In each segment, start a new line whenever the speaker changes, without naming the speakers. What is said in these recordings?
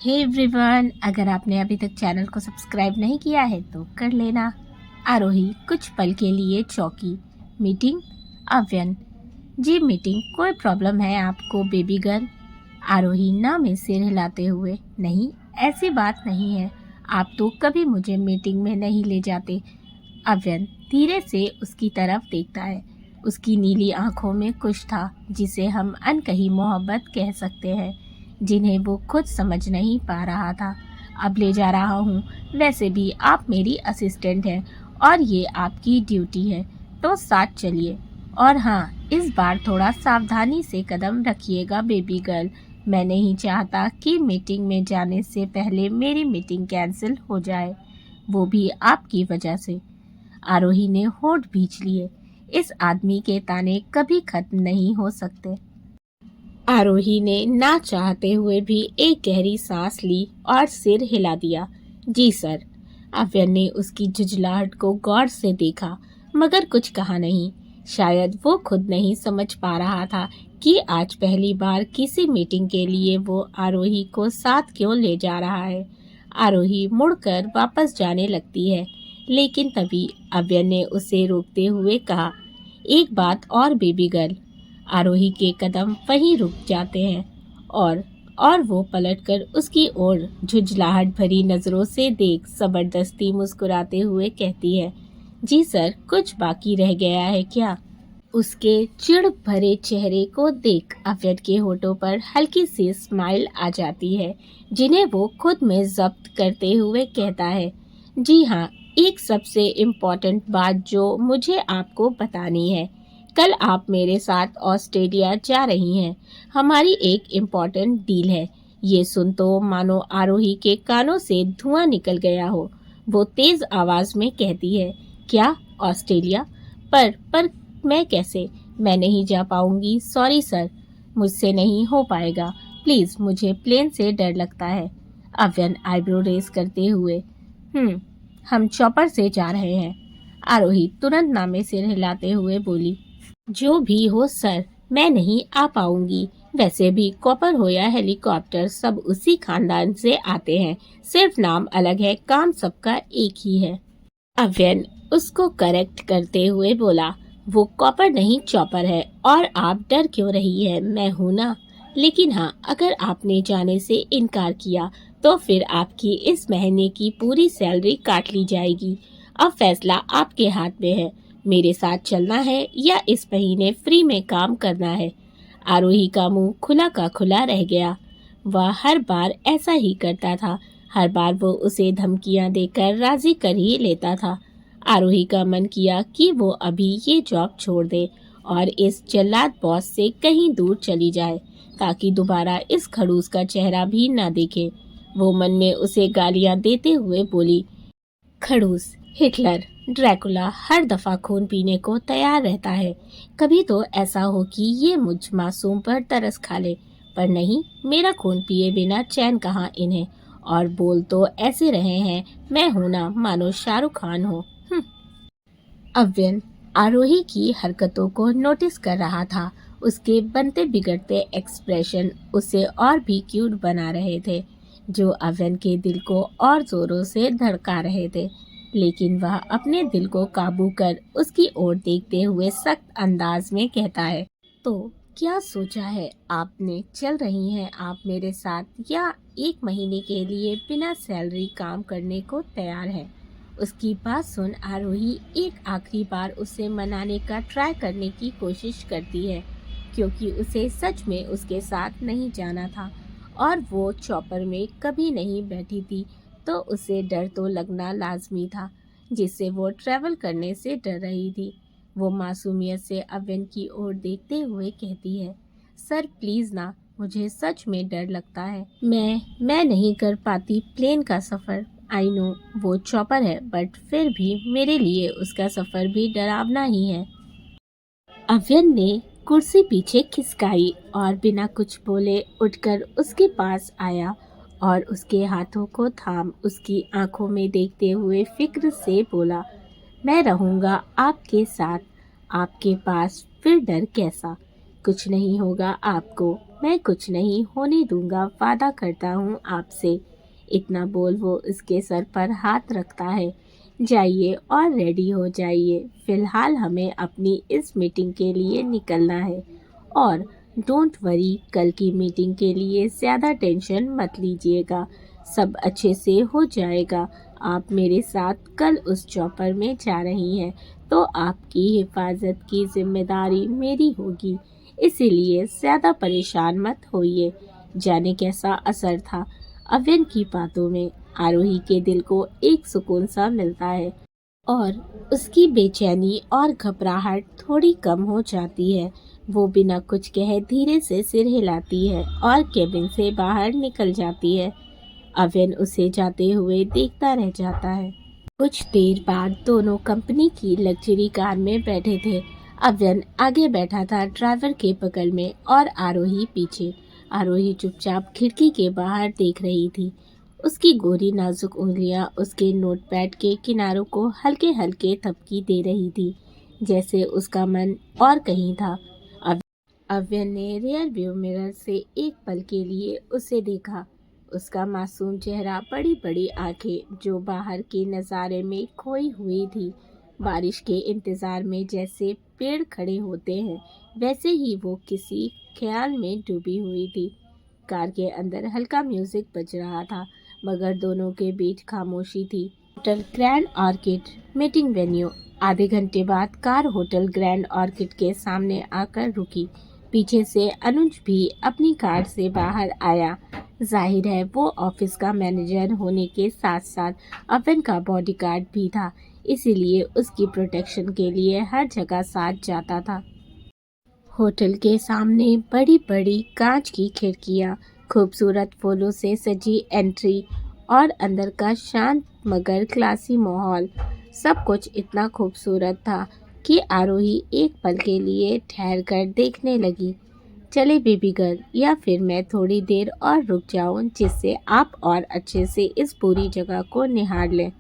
Hey everyone, अगर आपने अभी तक चैनल को सब्सक्राइब नहीं किया है तो कर लेना। आरोही कुछ पल के लिए चौंकी। मीटिंग? अव्यन जी मीटिंग, कोई प्रॉब्लम है आपको बेबी गर्ल? आरोही ना में सिर हिलाते हुए, नहीं ऐसी बात नहीं है, आप तो कभी मुझे मीटिंग में नहीं ले जाते। अव्यन धीरे से उसकी तरफ देखता है। उसकी नीली आंखों में कुछ था जिसे हम अनकही मोहब्बत कह सकते हैं, जिन्हें वो खुद समझ नहीं पा रहा था। अब ले जा रहा हूँ, वैसे भी आप मेरी असिस्टेंट हैं और ये आपकी ड्यूटी है, तो साथ चलिए। और हाँ, इस बार थोड़ा सावधानी से कदम रखिएगा बेबी गर्ल। मैं नहीं चाहता कि मीटिंग में जाने से पहले मेरी मीटिंग कैंसिल हो जाए, वो भी आपकी वजह से। आरोही ने होंठ भींच लिए। इस आदमी के ताने कभी खत्म नहीं हो सकते। आरोही ने ना चाहते हुए भी एक गहरी सांस ली और सिर हिला दिया। जी सर। अव्यन ने उसकी झुंझलाहट को गौर से देखा, मगर कुछ कहा नहीं। शायद वो खुद नहीं समझ पा रहा था कि आज पहली बार किसी मीटिंग के लिए वो आरोही को साथ क्यों ले जा रहा है। आरोही मुड़कर वापस जाने लगती है, लेकिन तभी अव्यन ने उसे रोकते हुए कहा, एक बात और बेबी गर्ल। आरोही के कदम वहीं रुक जाते हैं और वो पलटकर उसकी ओर झुंझलाहट भरी नजरों से देख जबरदस्ती मुस्कुराते हुए कहती है, जी सर, कुछ बाकी रह गया है क्या? उसके चिढ़ भरे चेहरे को देख अव्यद के होठों पर हल्की सी स्माइल आ जाती है, जिन्हें वो खुद में जब्त करते हुए कहता है, जी हाँ, एक सबसे इम्पोर्टेंट बात जो मुझे आपको बतानी है। कल आप मेरे साथ ऑस्ट्रेलिया जा रही हैं। हमारी एक इम्पोर्टेंट डील है। ये सुन तो मानो आरोही के कानों से धुआं निकल गया हो। वो तेज आवाज में कहती है, क्या ऑस्ट्रेलिया? पर मैं कैसे? मैं नहीं जा पाऊंगी, सॉरी सर, मुझसे नहीं हो पाएगा। प्लीज, मुझे प्लेन से डर लगता है। अव्यन आईब्रो रेस करते हुए, हम चॉपर से जा रहे हैं। आरोही तुरंत नामे सिर हिलाते हुए बोली, जो भी हो सर, मैं नहीं आ पाऊंगी। वैसे भी कॉपर हो या हेलीकॉप्टर, सब उसी खानदान से आते हैं, सिर्फ नाम अलग है, काम सबका एक ही है। अव्यन उसको करेक्ट करते हुए बोला, वो कॉपर नहीं चॉपर है, और आप डर क्यों रही है, मैं हूं ना। लेकिन हाँ, अगर आपने जाने से इनकार किया तो फिर आपकी इस महीने की पूरी सैलरी काट ली जाएगी। अब फैसला आपके हाथ में है, मेरे साथ चलना है या इस महीने फ्री में काम करना है। आरोही का मुंह खुला का खुला रह गया। वह हर बार ऐसा ही करता था, हर बार वो उसे धमकियां देकर राजी कर ही लेता था। आरोही का मन किया कि वो अभी ये जॉब छोड़ दे और इस जल्लाद बॉस से कहीं दूर चली जाए, ताकि दोबारा इस खड़ूस का चेहरा भी न देखे। वो मन में उसे गालियां देते हुए बोली, खड़ूस, हिटलर, ड्रैकुला हर दफा खून पीने को तैयार रहता है। कभी तो ऐसा हो कि ये मुझ मासूम पर तरस खा ले, पर नहीं, मेरा खून पिए बिना चैन कहाँ इन्हें। और बोल तो ऐसे रहे हैं, मैं हूं ना, मानो शाहरुख खान हो। अव्यन आरोही की हरकतों को नोटिस कर रहा था। उसके बनते बिगड़ते एक्सप्रेशन उसे और भी क्यूट बना रहे थे, जो अव्यन के दिल को और जोरों से धड़का रहे थे। लेकिन वह अपने दिल को काबू कर उसकी ओर देखते हुए सख्त अंदाज में कहता है, तो क्या सोचा है आपने? चल रही हैं आप मेरे साथ या एक महीने के लिए बिना सैलरी काम करने को तैयार है? उसकी बात सुन आरोही एक आखिरी बार उसे मनाने का ट्राई करने की कोशिश करती है, क्योंकि उसे सच में उसके साथ नहीं जाना था और वो चॉपर में कभी नहीं बैठी थी, तो उसे डर तो लगना लाजमी था, जिससे वो ट्रैवल करने से डर रही थी। वो मासूमियत से अव्यन की ओर देखते हुए कहती है, सर प्लीज़ ना, मुझे सच में डर लगता है। मैं नहीं कर पाती प्लेन का सफ़र। आई नो वो चॉपर है, बट फिर भी मेरे लिए उसका सफ़र भी डरावना ही है। अव्यन ने कुर्सी पीछे खिसकाई और बिना कुछ बोले उठकर उसके पास आया और उसके हाथों को थाम उसकी आंखों में देखते हुए फिक्र से बोला, मैं रहूँगा आपके साथ, आपके पास, फिर डर कैसा? कुछ नहीं होगा आपको, मैं कुछ नहीं होने दूंगा, वादा करता हूँ आपसे। इतना बोल वो उसके सर पर हाथ रखता है। जाइए और रेडी हो जाइए, फिलहाल हमें अपनी इस मीटिंग के लिए निकलना है। और डोंट वरी, कल की मीटिंग के लिए ज़्यादा टेंशन मत लीजिएगा, सब अच्छे से हो जाएगा। आप मेरे साथ कल उस चॉपर में जा रही हैं, तो आपकी हिफाजत की जिम्मेदारी मेरी होगी, इसीलिए ज़्यादा परेशान मत होइए। जाने कैसा असर था अव्यन की बातों में। आरोही के दिल को एक सुकून सा मिलता है और उसकी बेचैनी और घबराहट थोड़ी कम हो जाती है। वो बिना कुछ कहे धीरे से सिर हिलाती है और केबिन से बाहर निकल जाती है। अव्यन उसे जाते हुए देखता रह जाता है। कुछ देर बाद दोनों कंपनी की लग्जरी कार में बैठे थे। अव्यन आगे बैठा था ड्राइवर के बगल में और आरोही पीछे। आरोही चुपचाप खिड़की के बाहर देख रही थी। उसकी गोरी नाजुक उंगलियां उसके नोटपैड के किनारों को हल्के हल्के थपकी दे रही थी, जैसे उसका मन और कहीं था। अव्यन ने रियर व्यू मिरर से एक पल के लिए उसे देखा। उसका मासूम चेहरा, बड़ी बड़ी आंखें जो बाहर के नज़ारे में खोई हुई थी। बारिश के इंतज़ार में जैसे पेड़ खड़े होते हैं, वैसे ही वो किसी ख्याल में डूबी हुई थी। कार के अंदर हल्का म्यूजिक बज रहा था, मगर दोनों के बीच खामोशी थी। Hotel grand orchid meeting venue. आधे घंटे बाद कार होटल ग्रैंड ऑर्किड के सामने आकर रुकी। पीछे से अनुज भी अपनी कार से बाहर आया। जाहिर है वो ऑफिस का मैनेजर होने के साथ साथ अवन का बॉडीगार्ड भी था, इसीलिए उसकी प्रोटेक्शन के लिए हर जगह साथ जाता था। होटल के सामने बड़ी बड़ी कांच की खिड़कियां, खूबसूरत फूलों से सजी एंट्री और अंदर का शांत मगर क्लासी माहौल, सब कुछ इतना खूबसूरत था कि आरोही एक पल के लिए ठहर कर देखने लगी। चले बेबी गर्ल, या फिर मैं थोड़ी देर और रुक जाऊं जिससे आप और अच्छे से इस पूरी जगह को निहार लें।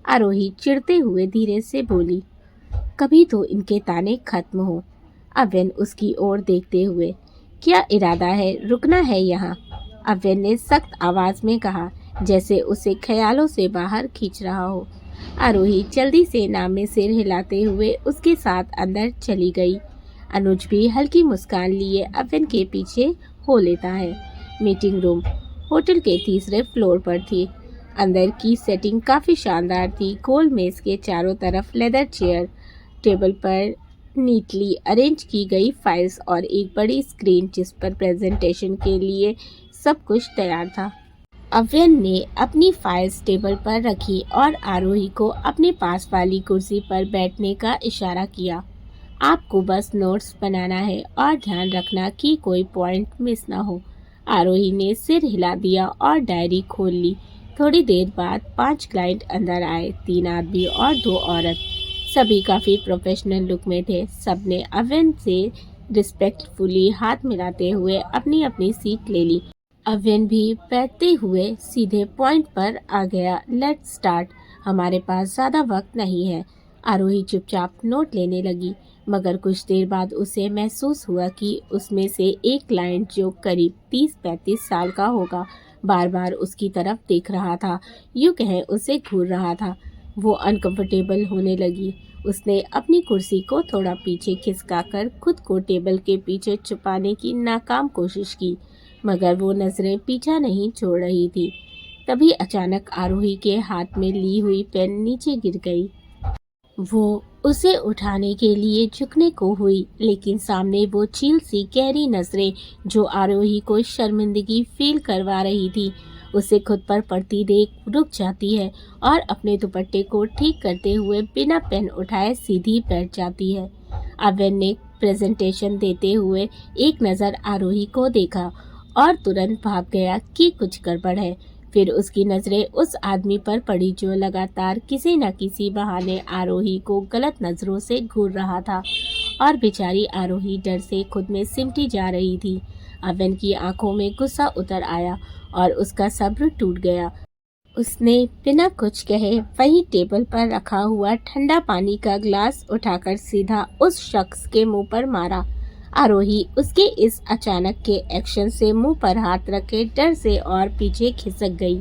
आरोही चिढ़ते हुए धीरे से बोली। कभी तो इनके ताने खत्म हो। अव्यन उसकी ओर देखते हुए, क्या इरादा है, रुकना है यहाँ? अव्यन ने सख्त आवाज में कहा, जैसे उसे ख्यालों से बाहर खींच रहा हो। आरोही जल्दी से नाम में सिर हिलाते हुए उसके साथ अंदर चली गई। अनुज भी हल्की मुस्कान लिए अव्यन के पीछे हो लेता है। मीटिंग रूम होटल के तीसरे फ्लोर पर थी। अंदर की सेटिंग काफ़ी शानदार थी। गोल मेज के चारों तरफ लेदर चेयर, टेबल पर नीटली अरेंज की गई फाइल्स और एक बड़ी स्क्रीन जिस पर प्रेजेंटेशन के लिए सब कुछ तैयार था। अव्यन ने अपनी फाइल्स टेबल पर रखी और आरोही को अपने पास वाली कुर्सी पर बैठने का इशारा किया। आपको बस नोट्स बनाना है और ध्यान रखना कि कोई पॉइंट मिस ना हो। आरोही ने सिर हिला दिया और डायरी खोल ली। थोड़ी देर बाद 5 क्लाइंट अंदर आए, 3 आदमी और 2 औरत। सभी काफ़ी प्रोफेशनल लुक में थे। सबने अव्यन से रिस्पेक्टफुली हाथ मिलाते हुए अपनी अपनी सीट ले ली। अव्यन भी बैठते हुए सीधे पॉइंट पर आ गया। लेट्स स्टार्ट, हमारे पास ज़्यादा वक्त नहीं है। आरोही चुपचाप नोट लेने लगी, मगर कुछ देर बाद उसे महसूस हुआ कि उसमें से एक क्लाइंट जो करीब 30-35 साल का होगा, बार बार उसकी तरफ देख रहा था, यूँ कहें उसे घूर रहा था। वो अनकंफर्टेबल होने लगी। उसने अपनी कुर्सी को थोड़ा पीछे खिसकाकर खुद को टेबल के पीछे छुपाने की नाकाम कोशिश की, मगर वो नज़रें पीछा नहीं छोड़ रही थी। तभी अचानक आरोही के हाथ में ली हुई पेन नीचे गिर गई। वो उसे उठाने के लिए झुकने को हुई, लेकिन सामने वो चील सी गहरी नजरें जो आरोही को शर्मिंदगी फील करवा रही थी, उसे खुद पर पड़ती देख रुक जाती है और अपने दुपट्टे को ठीक करते हुए बिना पेन उठाए सीधी बैठ जाती है। अव्यन ने प्रेजेंटेशन देते हुए एक नज़र आरोही को देखा और तुरंत भाप गया कि कुछ गड़बड़ है। फिर उसकी नज़रें उस आदमी पर पड़ी जो लगातार किसी न किसी बहाने आरोही को गलत नज़रों से घूर रहा था, और बेचारी आरोही डर से खुद में सिमटी जा रही थी। अवन की आंखों में गुस्सा उतर आया और उसका सब्र टूट गया। उसने बिना कुछ कहे वहीं टेबल पर रखा हुआ ठंडा पानी का ग्लास उठाकर सीधा उस शख्स के मुंह पर मारा। आरोही उसके इस अचानक के एक्शन से मुंह पर हाथ रखे डर से और पीछे खिसक गई।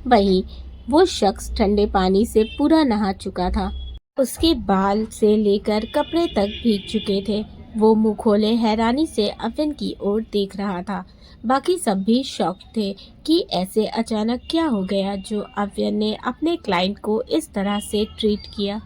वहीं वो शख्स ठंडे पानी से पूरा नहा चुका था। उसके बाल से लेकर कपड़े तक भीग चुके थे। वो मुंह खोले हैरानी से अव्यन की ओर देख रहा था। बाकी सब भी शॉक थे कि ऐसे अचानक क्या हो गया जो अव्यन ने अपने क्लाइंट को इस तरह से ट्रीट किया।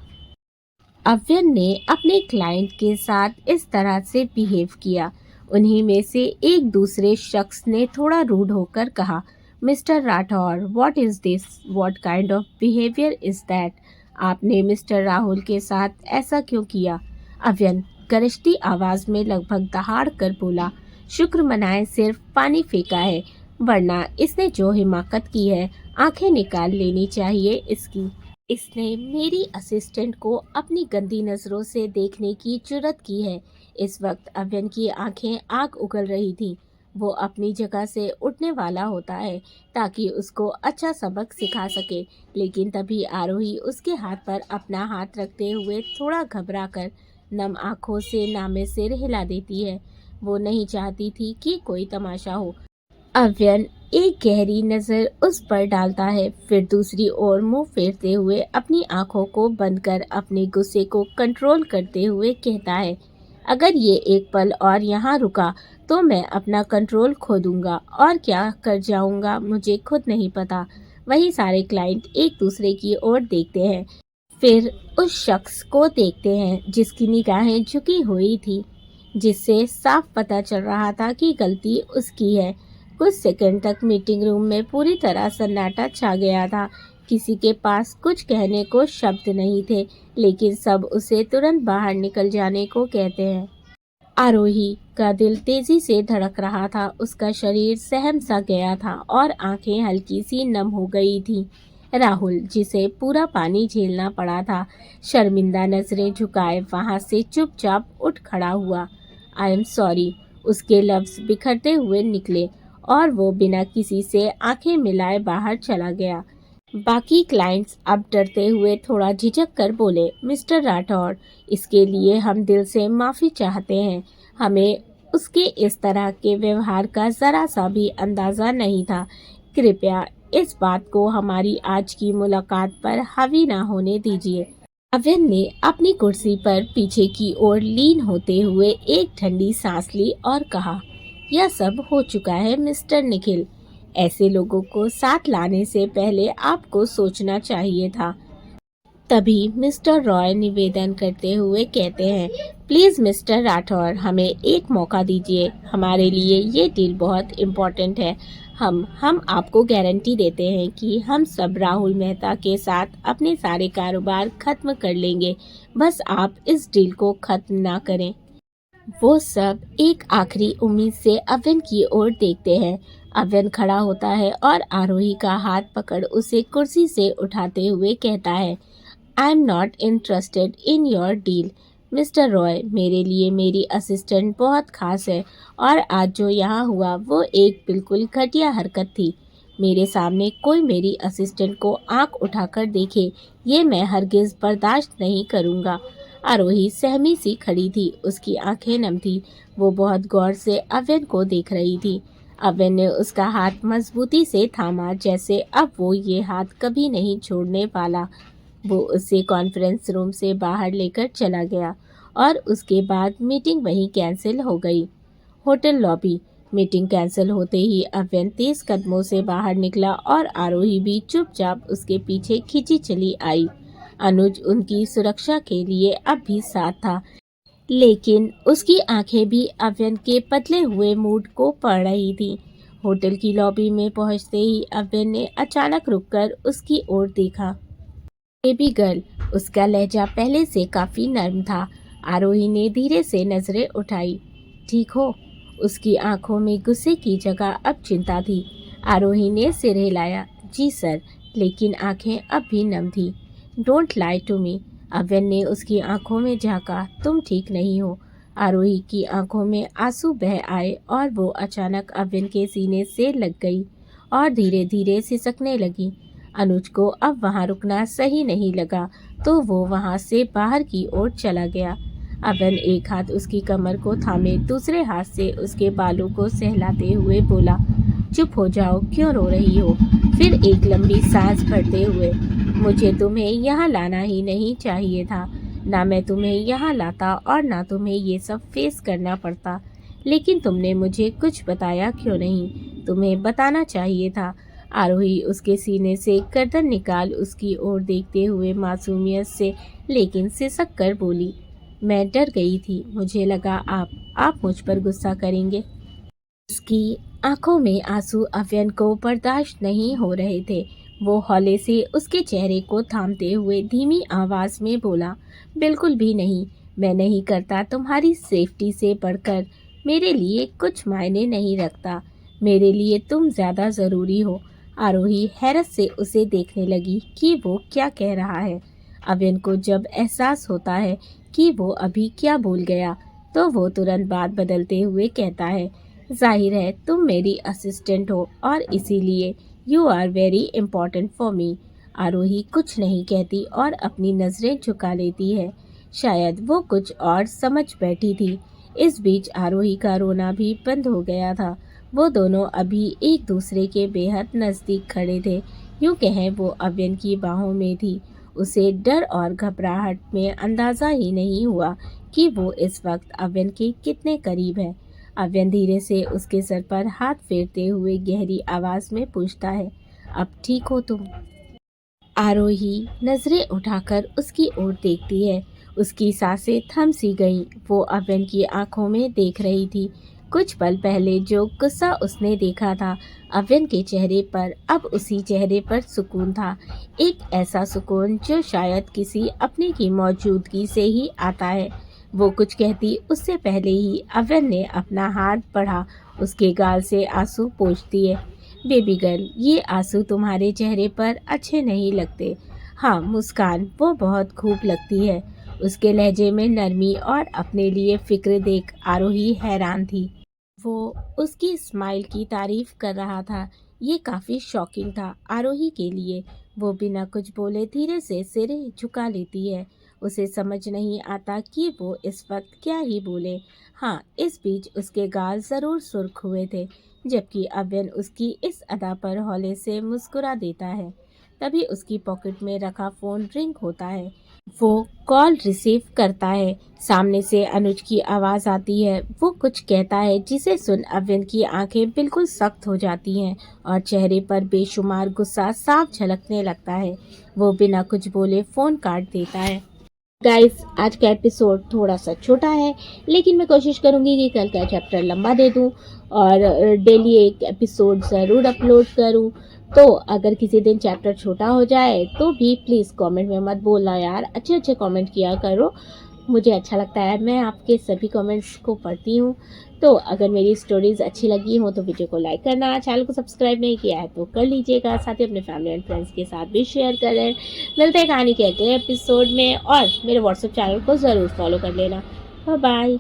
अव्यन ने अपने क्लाइंट के साथ इस तरह से बिहेव किया। उन्हीं में से एक दूसरे शख्स ने थोड़ा रूड होकर कहा, mister Rathore, what is this, what kind of behaviour is that? आपने मिस्टर राहुल के साथ ऐसा क्यों किया? अव्यन गरजती आवाज में लगभग दहाड़ कर बोला, शुक्र मनाए सिर्फ पानी फेंका है, वरना इसने जो हिमाकत की है आंखें निकाल लेनी चाहिए इसकी। इसने मेरी असिस्टेंट को अपनी गंदी नज़रों से देखने की जुर्रत की है। इस वक्त अव्यन की आंखें आग उगल रही थीं। वो अपनी जगह से उठने वाला होता है ताकि उसको अच्छा सबक सिखा सके, लेकिन तभी आरोही उसके हाथ पर अपना हाथ रखते हुए थोड़ा घबराकर नम आंखों से नामे सिर हिला देती है। वो नहीं चाहती थी कि कोई तमाशा हो। अव्यन एक गहरी नज़र उस पर डालता है, फिर दूसरी ओर मुंह फेरते हुए अपनी आंखों को बंद कर अपने गुस्से को कंट्रोल करते हुए कहता है, अगर ये एक पल और यहाँ रुका तो मैं अपना कंट्रोल खो दूंगा और क्या कर जाऊंगा मुझे खुद नहीं पता। वहीं सारे क्लाइंट एक दूसरे की ओर देखते हैं, फिर उस शख्स को देखते हैं जिसकी निगाहें झुकी हुई थी, जिससे साफ पता चल रहा था कि गलती उसकी है। कुछ सेकंड तक मीटिंग रूम में पूरी तरह सन्नाटा छा गया था। किसी के पास कुछ कहने को शब्द नहीं थे, लेकिन सब उसे तुरंत बाहर निकल जाने को कहते हैं। आरोही का दिल तेजी से धड़क रहा था, उसका शरीर सहम सा गया था और आंखें हल्की सी नम हो गई थीं। राहुल, जिसे पूरा पानी झेलना पड़ा था, शर्मिंदा नजरें झुकाए वहां से चुपचाप उठ खड़ा हुआ। आई एम सॉरी, उसके लफ्ज बिखरते हुए निकले और वो बिना किसी से आंखें मिलाए बाहर चला गया। बाकी क्लाइंट्स अब डरते हुए थोड़ा झिझक कर बोले, मिस्टर राठौर, इसके लिए हम दिल से माफ़ी चाहते हैं। हमें उसके इस तरह के व्यवहार का ज़रा सा भी अंदाज़ा नहीं था। कृपया इस बात को हमारी आज की मुलाकात पर हावी ना होने दीजिए। अविन ने अपनी कुर्सी पर पीछे की ओर लीन होते हुए एक ठंडी सांस ली और कहा, यह सब हो चुका है मिस्टर निखिल। ऐसे लोगों को साथ लाने से पहले आपको सोचना चाहिए था। तभी मिस्टर रॉय निवेदन करते हुए कहते हैं, प्लीज मिस्टर राठौर, हमें एक मौका दीजिए। हमारे लिए ये डील बहुत इम्पोर्टेंट है। हम आपको गारंटी देते हैं कि हम सब राहुल मेहता के साथ अपने सारे कारोबार खत्म कर लेंगे। बस आप इस डील को खत्म ना करें। वो सब एक आखिरी उम्मीद से अविन की ओर देखते हैं। अविन खड़ा होता है और आरोही का हाथ पकड़ उसे कुर्सी से उठाते हुए कहता है, I am not interested in your deal mister Roy. मेरे लिए मेरी असिस्टेंट बहुत खास है और आज जो यहाँ हुआ वो एक बिल्कुल घटिया हरकत थी। मेरे सामने कोई मेरी असिस्टेंट को आंख उठाकर देखे, ये मैं हरगिज बर्दाश्त नहीं करूँगा। आरोही सहमी सी खड़ी थी, उसकी आंखें नम थी। वो बहुत गौर से अविन को देख रही थी। अविन ने उसका हाथ मजबूती से थामा, जैसे अब वो ये हाथ कभी नहीं छोड़ने वाला। वो उसे कॉन्फ्रेंस रूम से बाहर लेकर चला गया और उसके बाद मीटिंग वहीं कैंसिल हो गई। Hotel lobby. मीटिंग कैंसिल होते ही अविन तेज कदमों से बाहर निकला और आरोही भी चुपचाप उसके पीछे खींची चली आई। अनुज उनकी सुरक्षा के लिए अब भी साथ था, लेकिन उसकी आंखें भी अविन के पतले हुए मूड को पढ़ रही थीं। होटल की लॉबी में पहुंचते ही अविन ने अचानक रुककर उसकी ओर देखा। बेबी गर्ल, उसका लहजा पहले से काफी नर्म था। आरोही ने धीरे से नजरें उठाई। ठीक हो? उसकी आंखों में गुस्से की जगह अब चिंता थी। आरोही ने सिर हिलाया। जी सर, लेकिन आंखें अब भी नम थी। Don't lie to me. Avin ने उसकी आंखों में झांका। तुम ठीक नहीं हो। आरोही की आंखों में आंसू बह आए और वो अचानक अविन के सीने से लग गई और धीरे धीरे सिसकने लगी। अनुज को अब वहां रुकना सही नहीं लगा, तो वो वहां से बाहर की ओर चला गया। अवन एक हाथ उसकी कमर को थामे दूसरे हाथ से उसके बालों को सहलाते हुए बोला, चुप हो जाओ, क्यों रो रही हो? फिर एक लंबी सांस भरते हुए, मुझे तुम्हें यहाँ लाना ही नहीं चाहिए था। ना मैं तुम्हें यहाँ लाता और ना तुम्हें ये सब फेस करना पड़ता। लेकिन तुमने मुझे कुछ बताया क्यों नहीं? तुम्हें बताना चाहिए था। आरोही उसके सीने से गर्दन निकाल उसकी ओर देखते हुए मासूमियत से लेकिन सिसक कर बोली, मैं डर गई थी। मुझे लगा आप मुझ पर गुस्सा करेंगे। उसकी आंखों में आंसू अव्यन को बर्दाश्त नहीं हो रहे थे। वो हौले से उसके चेहरे को थामते हुए धीमी आवाज में बोला, बिल्कुल भी नहीं। मैं नहीं करता। तुम्हारी सेफ्टी से बढ़कर मेरे लिए कुछ मायने नहीं रखता। मेरे लिए तुम ज़्यादा ज़रूरी हो। आरोही हैरत से उसे देखने लगी कि वो क्या कह रहा है। अव्यन को जब एहसास होता है कि वो अभी क्या बोल गया तो वो तुरंत बात बदलते हुए कहता है, जाहिर है तुम मेरी असिस्टेंट हो और इसीलिए you are very important for me. Aarohi कुछ नहीं कहती और अपनी नज़रें झुका लेती है। शायद वो कुछ और समझ बैठी थी। इस बीच आरोही का रोना भी बंद हो गया था। वो दोनों अभी एक दूसरे के बेहद नज़दीक खड़े थे। यूँ कहें वो अव्यन की बाहों में थी। उसे डर और घबराहट में अंदाज़ा ही नहीं हुआ कि वो इस वक्त अव्यन के कितने करीब है। अव्यन धीरे से उसके सर पर हाथ फेरते हुए गहरी आवाज में पूछता है, अब ठीक हो तुम? आरोही नजरें उठाकर उसकी ओर देखती है। उसकी सांसें थम सी गईं। वो अव्यन की आंखों में देख रही थी। कुछ पल पहले जो गुस्सा उसने देखा था अव्यन के चेहरे पर, अब उसी चेहरे पर सुकून था। एक ऐसा सुकून जो शायद किसी अपने की मौजूदगी से ही आता है। वो कुछ कहती उससे पहले ही अव्यन ने अपना हाथ बढ़ा उसके गाल से आंसू पोंछ दिए। बेबी गर्ल, ये आंसू तुम्हारे चेहरे पर अच्छे नहीं लगते। हाँ, मुस्कान वो बहुत खूब लगती है। उसके लहजे में नरमी और अपने लिए फिक्र देख आरोही हैरान थी। वो उसकी स्माइल की तारीफ कर रहा था। ये काफ़ी शॉकिंग था आरोही के लिए। वो बिना कुछ बोले धीरे से सिर झुका लेती है। उसे समझ नहीं आता कि वो इस वक्त क्या ही बोले। हाँ, इस बीच उसके गाल ज़रूर सुर्ख हुए थे, जबकि अव्यन उसकी इस अदा पर हौले से मुस्कुरा देता है। तभी उसकी पॉकेट में रखा फ़ोन रिंग होता है। वो कॉल रिसीव करता है। सामने से अनुज की आवाज़ आती है। वो कुछ कहता है जिसे सुन अव्यन की आंखें बिल्कुल सख्त हो जाती हैं और चेहरे पर बेशुमार गुस्सा साफ झलकने लगता है। वो बिना कुछ बोले फ़ोन काट देता है। गाइस, आज का एपिसोड थोड़ा सा छोटा है, लेकिन मैं कोशिश करूँगी कि कल का चैप्टर लंबा दे दूँ और डेली एक एपिसोड ज़रूर अपलोड करूँ। तो अगर किसी दिन चैप्टर छोटा हो जाए तो भी प्लीज़ कमेंट में मत बोलना यार, अच्छे अच्छे कमेंट किया करो। मुझे अच्छा लगता है, मैं आपके सभी कमेंट्स को पढ़ती हूँ। तो अगर मेरी स्टोरीज़ अच्छी लगी हो तो वीडियो को लाइक करना, चैनल को सब्सक्राइब नहीं किया है तो कर लीजिएगा, साथ ही अपने फैमिली एंड फ्रेंड्स के साथ भी शेयर करें। मिलते हैं कहानी के अगले एपिसोड में और मेरे व्हाट्सएप चैनल को ज़रूर फॉलो कर लेना। Bye bye.